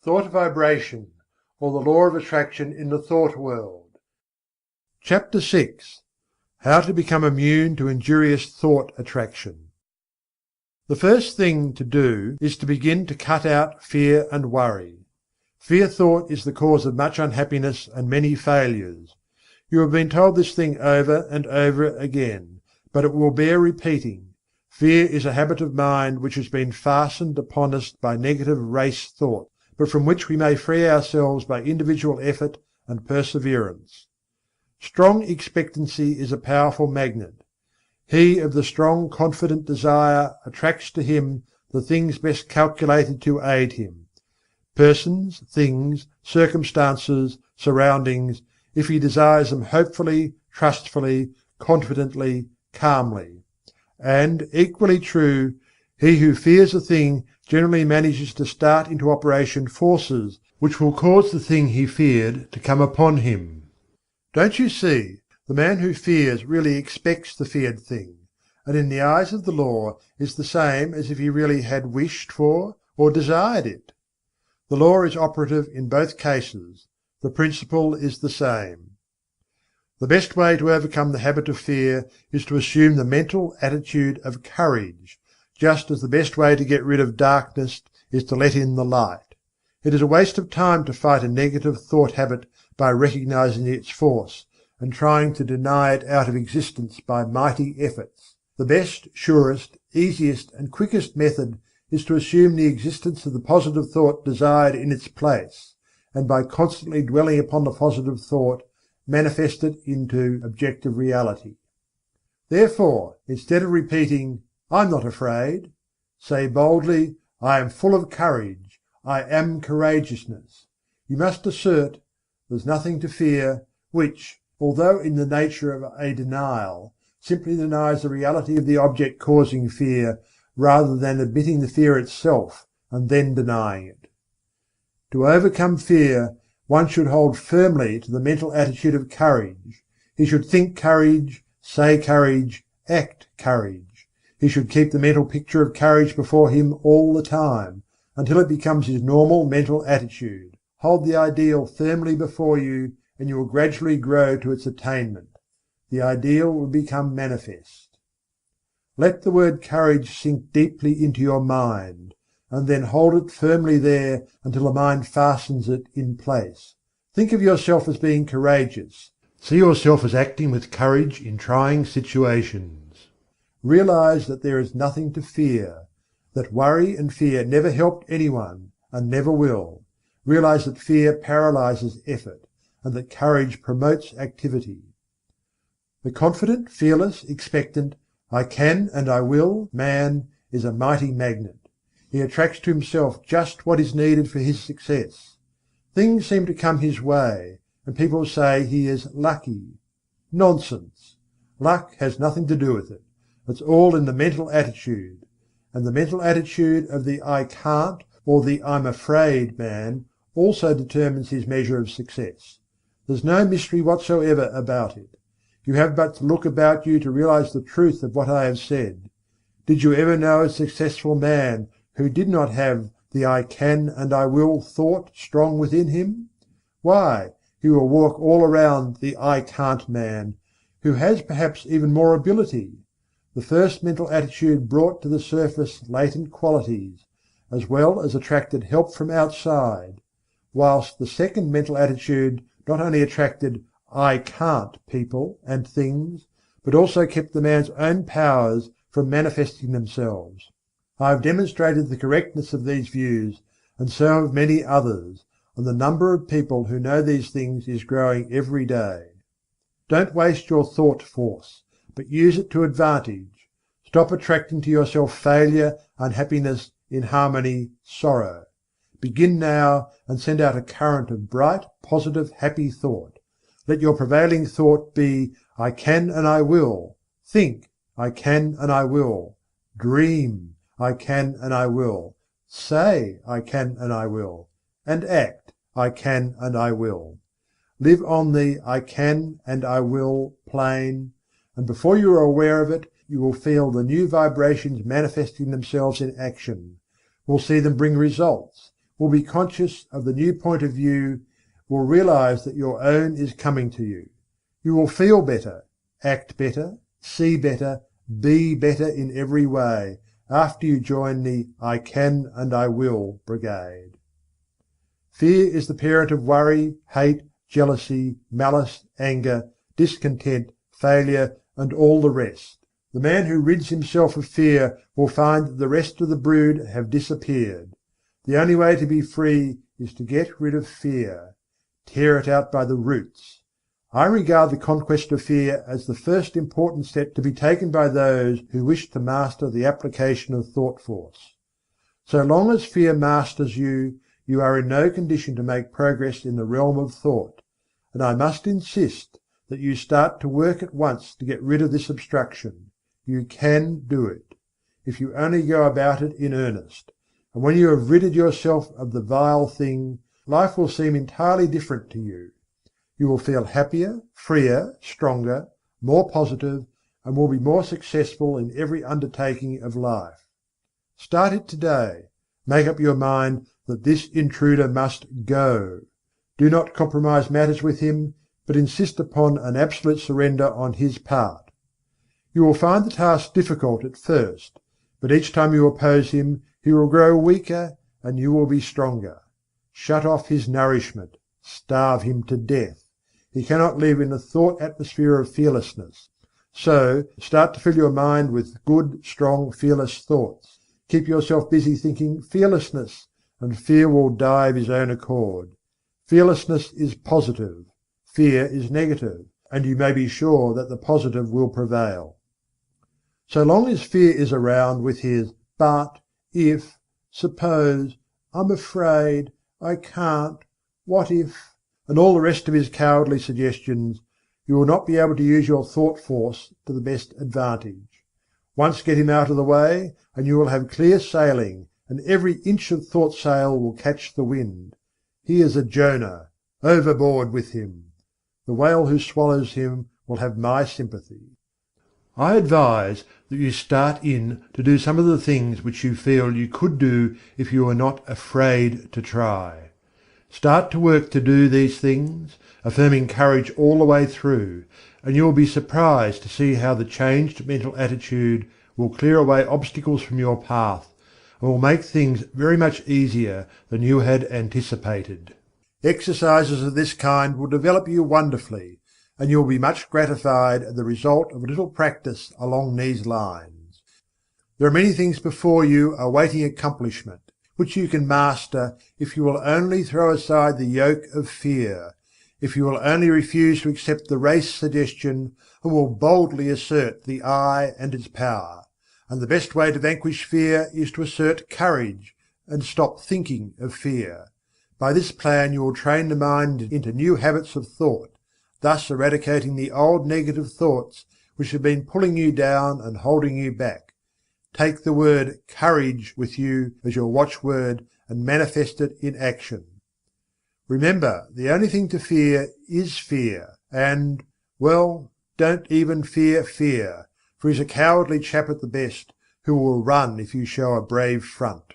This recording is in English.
Thought Vibration, or the Law of Attraction in the Thought World. Chapter 6. How to become immune to injurious thought attraction. The first thing to do is to begin to cut out fear and worry. Fear thought is the cause of much unhappiness and many failures. You have been told this thing over and over again, but it will bear repeating. Fear is a habit of mind which has been fastened upon us by negative race thought, but from which we may free ourselves by individual effort and perseverance. Strong expectancy is a powerful magnet. He of the strong confident desire attracts to him the things best calculated to aid him: persons, things, circumstances, surroundings, if he desires them hopefully, trustfully, confidently, calmly. And, equally true, he who fears a thing generally manages to start into operation forces which will cause the thing he feared to come upon him. Don't you see, the man who fears really expects the feared thing, and in the eyes of the law is the same as if he really had wished for or desired it. The law is operative in both cases, the principle is the same. The best way to overcome the habit of fear is to assume the mental attitude of courage, just as the best way to get rid of darkness is to let in the light. It is a waste of time to fight a negative thought habit by recognizing its force, and trying to deny it out of existence by mighty efforts. The best, surest, easiest and quickest method is to assume the existence of the positive thought desired in its place, and by constantly dwelling upon the positive thought, manifest it into objective reality. Therefore, instead of repeating, "I'm not afraid," say boldly, "I am full of courage, I am courageousness." You must assert, "There's nothing to fear," which, although in the nature of a denial, simply denies the reality of the object causing fear, rather than admitting the fear itself and then denying it. To overcome fear, one should hold firmly to the mental attitude of courage. He should think courage, say courage, act courage. He should keep the mental picture of courage before him all the time, until it becomes his normal mental attitude. Hold the ideal firmly before you, and you will gradually grow to its attainment. The ideal will become manifest. Let the word courage sink deeply into your mind, and then hold it firmly there until the mind fastens it in place. Think of yourself as being courageous. See yourself as acting with courage in trying situations. Realize that there is nothing to fear, that worry and fear never helped anyone and never will. Realize that fear paralyzes effort, and that courage promotes activity. The confident, fearless, expectant, "I can and I will" man is a mighty magnet. He attracts to himself just what is needed for his success. Things seem to come his way, and people say he is lucky. Nonsense! Luck has nothing to do with it. It's all in the mental attitude. And the mental attitude of the "I can't" or the "I'm afraid" man also determines his measure of success. There's no mystery whatsoever about it. You have but to look about you to realize the truth of what I have said. Did you ever know a successful man who did not have the "I can and I will" thought strong within him? Why, he will walk all around the "I can't" man, who has perhaps even more ability. The first mental attitude brought to the surface latent qualities, as well as attracted help from outside, whilst the second mental attitude not only attracted "I can't" people and things, but also kept the man's own powers from manifesting themselves. I have demonstrated the correctness of these views, and so have many others, and the number of people who know these things is growing every day. Don't waste your thought force, but use it to advantage. Stop attracting to yourself failure, unhappiness, inharmony, sorrow. Begin now, and send out a current of bright, positive, happy thought. Let your prevailing thought be, "I can and I will." Think, "I can and I will." Dream, "I can and I will." Say, "I can and I will." And act, "I can and I will." Live on the "I can and I will" plane, and before you are aware of it, you will feel the new vibrations manifesting themselves in action, will see them bring results, will be conscious of the new point of view, will realize that your own is coming to you. You will feel better, act better, see better, be better in every way, after you join the I can and I will brigade. Fear is the parent of worry, hate, jealousy, malice, anger, discontent, failure, and all the rest. The man who rids himself of fear will find that the rest of the brood have disappeared. The only way to be free is to get rid of fear. Tear it out by the roots. I regard the conquest of fear as the first important step to be taken by those who wish to master the application of thought force. So long as fear masters you, you are in no condition to make progress in the realm of thought, and I must insist that you start to work at once to get rid of this obstruction. You can do it, if you only go about it in earnest, and when you have ridded yourself of the vile thing, life will seem entirely different to you. You will feel happier, freer, stronger, more positive, and will be more successful in every undertaking of life. Start it today. Make up your mind that this intruder must go. Do not compromise matters with him, but insist upon an absolute surrender on his part. You will find the task difficult at first, but each time you oppose him, he will grow weaker and you will be stronger. Shut off his nourishment, starve him to death. He cannot live in the thought atmosphere of fearlessness. So, start to fill your mind with good, strong, fearless thoughts. Keep yourself busy thinking fearlessness, and fear will die of his own accord. Fearlessness is positive, fear is negative, and you may be sure that the positive will prevail. So long as fear is around with his but, if, suppose, I'm afraid, I can't, what if, and all the rest of his cowardly suggestions, you will not be able to use your thought force to the best advantage. Once get him out of the way, and you will have clear sailing, and every inch of thought sail will catch the wind. He is a Jonah. Overboard with him. The whale who swallows him will have my sympathy. I advise that you start in to do some of the things which you feel you could do if you were not afraid to try. Start to work to do these things, affirming courage all the way through, and you will be surprised to see how the changed mental attitude will clear away obstacles from your path, and will make things very much easier than you had anticipated. Exercises of this kind will develop you wonderfully, and you will be much gratified at the result of a little practice along these lines. There are many things before you awaiting accomplishment, which you can master if you will only throw aside the yoke of fear, if you will only refuse to accept the race suggestion, and will boldly assert the I and its power. And the best way to vanquish fear is to assert courage, and stop thinking of fear. By this plan you will train the mind into new habits of thought, thus eradicating the old negative thoughts which have been pulling you down and holding you back. Take the word courage with you as your watchword and manifest it in action. Remember, the only thing to fear is fear, and, well, don't even fear fear, for he's a cowardly chap at the best, who will run if you show a brave front.